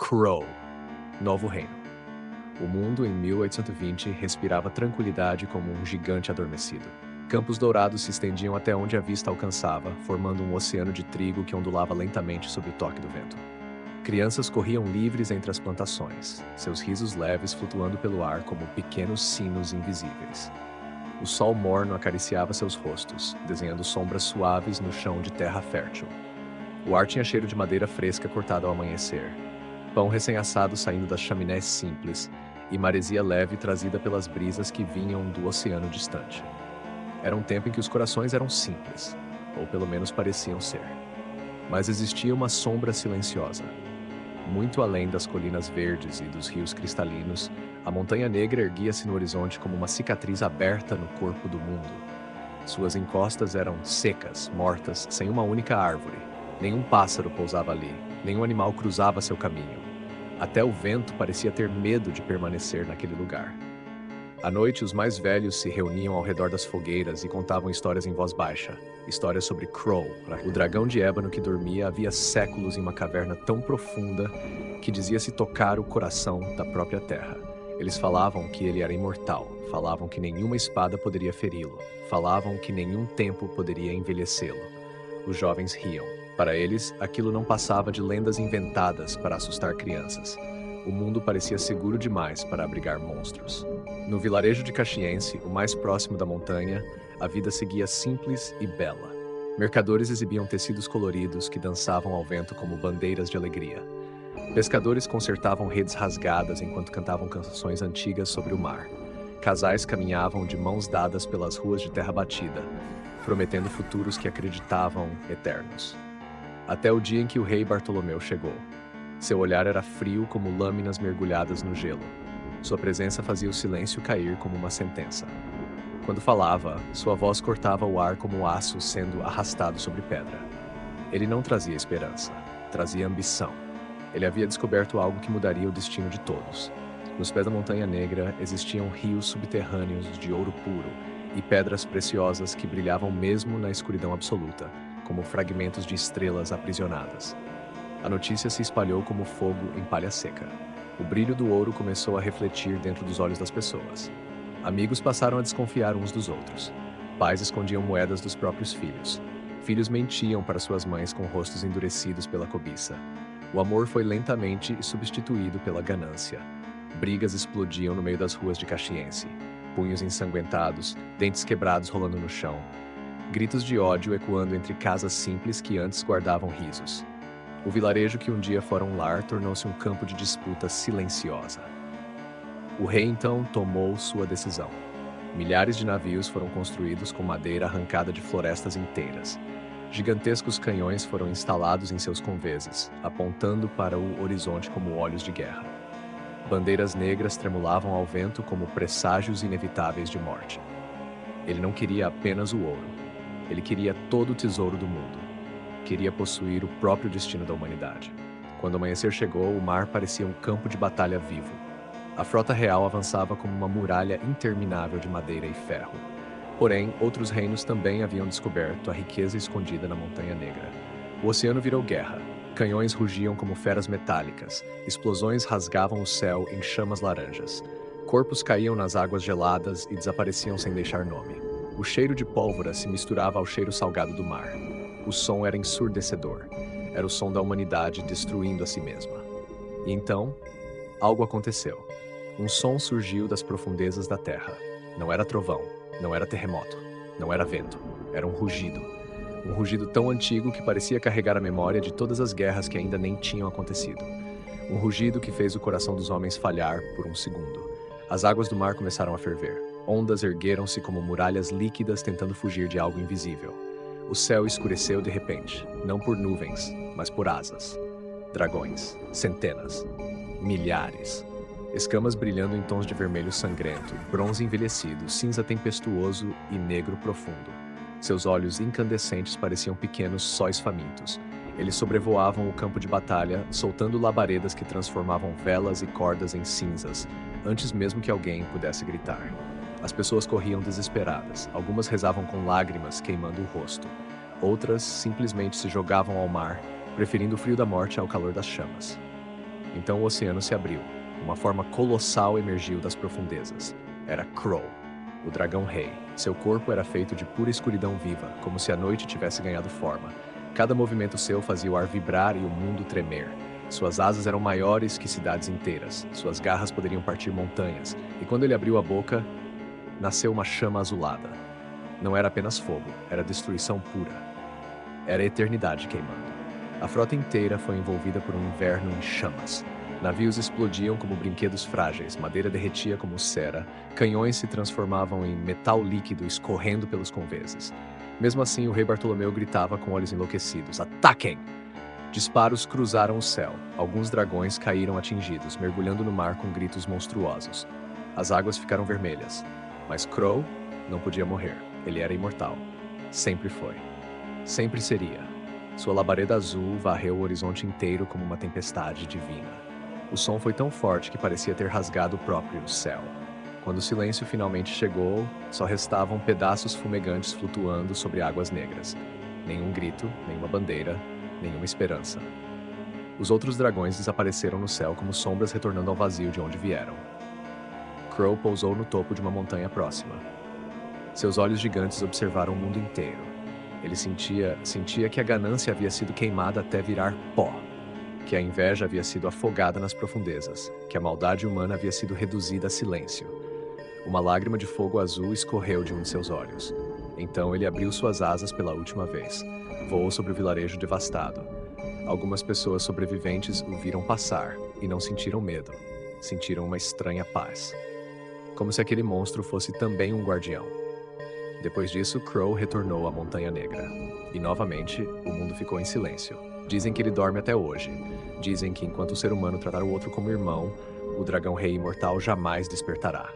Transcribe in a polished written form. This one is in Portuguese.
Crow, Novo Reino. O mundo, em 1820, respirava tranquilidade como um gigante adormecido. Campos dourados se estendiam até onde a vista alcançava, formando um oceano de trigo que ondulava lentamente sob o toque do vento. Crianças corriam livres entre as plantações, seus risos leves flutuando pelo ar como pequenos sinos invisíveis. O sol morno acariciava seus rostos, desenhando sombras suaves no chão de terra fértil. O ar tinha cheiro de madeira fresca cortada ao amanhecer, pão recém-assado saindo das chaminés simples e maresia leve trazida pelas brisas que vinham do oceano distante. Era um tempo em que os corações eram simples, ou pelo menos pareciam ser. Mas existia uma sombra silenciosa. Muito além das colinas verdes e dos rios cristalinos, a Montanha Negra erguia-se no horizonte como uma cicatriz aberta no corpo do mundo. Suas encostas eram secas, mortas, sem uma única árvore. Nenhum pássaro pousava ali, nenhum animal cruzava seu caminho. Até o vento parecia ter medo de permanecer naquele lugar. À noite, os mais velhos se reuniam ao redor das fogueiras e contavam histórias em voz baixa. Histórias sobre Crow, o dragão de ébano que dormia havia séculos em uma caverna tão profunda que dizia-se tocar o coração da própria terra. Eles falavam que ele era imortal, falavam que nenhuma espada poderia feri-lo, falavam que nenhum tempo poderia envelhecê-lo. Os jovens riam. Para eles, aquilo não passava de lendas inventadas para assustar crianças. O mundo parecia seguro demais para abrigar monstros. No vilarejo de Caxiense, o mais próximo da montanha, a vida seguia simples e bela. Mercadores exibiam tecidos coloridos que dançavam ao vento como bandeiras de alegria. Pescadores consertavam redes rasgadas enquanto cantavam canções antigas sobre o mar. Casais caminhavam de mãos dadas pelas ruas de terra batida, prometendo futuros que acreditavam eternos. Até o dia em que o rei Bartolomeu chegou. Seu olhar era frio como lâminas mergulhadas no gelo. Sua presença fazia o silêncio cair como uma sentença. Quando falava, sua voz cortava o ar como aço sendo arrastado sobre pedra. Ele não trazia esperança, trazia ambição. Ele havia descoberto algo que mudaria o destino de todos. Nos pés da Montanha Negra existiam rios subterrâneos de ouro puro e pedras preciosas que brilhavam mesmo na escuridão absoluta, como fragmentos de estrelas aprisionadas. A notícia se espalhou como fogo em palha seca. O brilho do ouro começou a refletir dentro dos olhos das pessoas. Amigos passaram a desconfiar uns dos outros. Pais escondiam moedas dos próprios filhos. Filhos mentiam para suas mães com rostos endurecidos pela cobiça. O amor foi lentamente substituído pela ganância. Brigas explodiam no meio das ruas de Caxiense. Punhos ensanguentados, dentes quebrados rolando no chão. Gritos de ódio ecoando entre casas simples que antes guardavam risos. O vilarejo que um dia fora um lar tornou-se um campo de disputa silenciosa. O rei então tomou sua decisão. Milhares de navios foram construídos com madeira arrancada de florestas inteiras. Gigantescos canhões foram instalados em seus conveses, apontando para o horizonte como olhos de guerra. Bandeiras negras tremulavam ao vento como presságios inevitáveis de morte. Ele não queria apenas o ouro. Ele queria todo o tesouro do mundo. Queria possuir o próprio destino da humanidade. Quando o amanhecer chegou, o mar parecia um campo de batalha vivo. A frota real avançava como uma muralha interminável de madeira e ferro. Porém, outros reinos também haviam descoberto a riqueza escondida na Montanha Negra. O oceano virou guerra. Canhões rugiam como feras metálicas. Explosões rasgavam o céu em chamas laranjas. Corpos caíam nas águas geladas e desapareciam sem deixar nome. O cheiro de pólvora se misturava ao cheiro salgado do mar. O som era ensurdecedor. Era o som da humanidade destruindo a si mesma. E então, algo aconteceu. Um som surgiu das profundezas da terra. Não era trovão, não era terremoto, não era vento. Era um rugido. Um rugido tão antigo que parecia carregar a memória de todas as guerras que ainda nem tinham acontecido. Um rugido que fez o coração dos homens falhar por um segundo. As águas do mar começaram a ferver. Ondas ergueram-se como muralhas líquidas tentando fugir de algo invisível. O céu escureceu de repente, não por nuvens, mas por asas. Dragões, centenas, milhares. Escamas brilhando em tons de vermelho sangrento, bronze envelhecido, cinza tempestuoso e negro profundo. Seus olhos incandescentes pareciam pequenos sóis famintos. Eles sobrevoavam o campo de batalha, soltando labaredas que transformavam velas e cordas em cinzas, antes mesmo que alguém pudesse gritar. As pessoas corriam desesperadas, algumas rezavam com lágrimas queimando o rosto. Outras simplesmente se jogavam ao mar, preferindo o frio da morte ao calor das chamas. Então o oceano se abriu. Uma forma colossal emergiu das profundezas. Era Crow, o dragão rei. Seu corpo era feito de pura escuridão viva, como se a noite tivesse ganhado forma. Cada movimento seu fazia o ar vibrar e o mundo tremer. Suas asas eram maiores que cidades inteiras. Suas garras poderiam partir montanhas. E quando ele abriu a boca, nasceu uma chama azulada. Não era apenas fogo, era destruição pura. Era a eternidade queimando. A frota inteira foi envolvida por um inverno em chamas. Navios explodiam como brinquedos frágeis, madeira derretia como cera, canhões se transformavam em metal líquido escorrendo pelos conveses. Mesmo assim, o rei Bartolomeu gritava com olhos enlouquecidos: "Ataquem!" Disparos cruzaram o céu. Alguns dragões caíram atingidos, mergulhando no mar com gritos monstruosos. As águas ficaram vermelhas. Mas Crow não podia morrer. Ele era imortal. Sempre foi. Sempre seria. Sua labareda azul varreu o horizonte inteiro como uma tempestade divina. O som foi tão forte que parecia ter rasgado o próprio céu. Quando o silêncio finalmente chegou, só restavam pedaços fumegantes flutuando sobre águas negras. Nenhum grito, nenhuma bandeira, nenhuma esperança. Os outros dragões desapareceram no céu como sombras retornando ao vazio de onde vieram. Crow pousou no topo de uma montanha próxima. Seus olhos gigantes observaram o mundo inteiro. Ele sentia que a ganância havia sido queimada até virar pó, que a inveja havia sido afogada nas profundezas, que a maldade humana havia sido reduzida a silêncio. Uma lágrima de fogo azul escorreu de um de seus olhos. Então ele abriu suas asas pela última vez. Voou sobre o vilarejo devastado. Algumas pessoas sobreviventes o viram passar e não sentiram medo. Sentiram uma estranha paz. Como se aquele monstro fosse também um guardião. Depois disso, Crow retornou à Montanha Negra. E novamente, o mundo ficou em silêncio. Dizem que ele dorme até hoje. Dizem que enquanto o ser humano tratar o outro como irmão, o dragão rei imortal jamais despertará.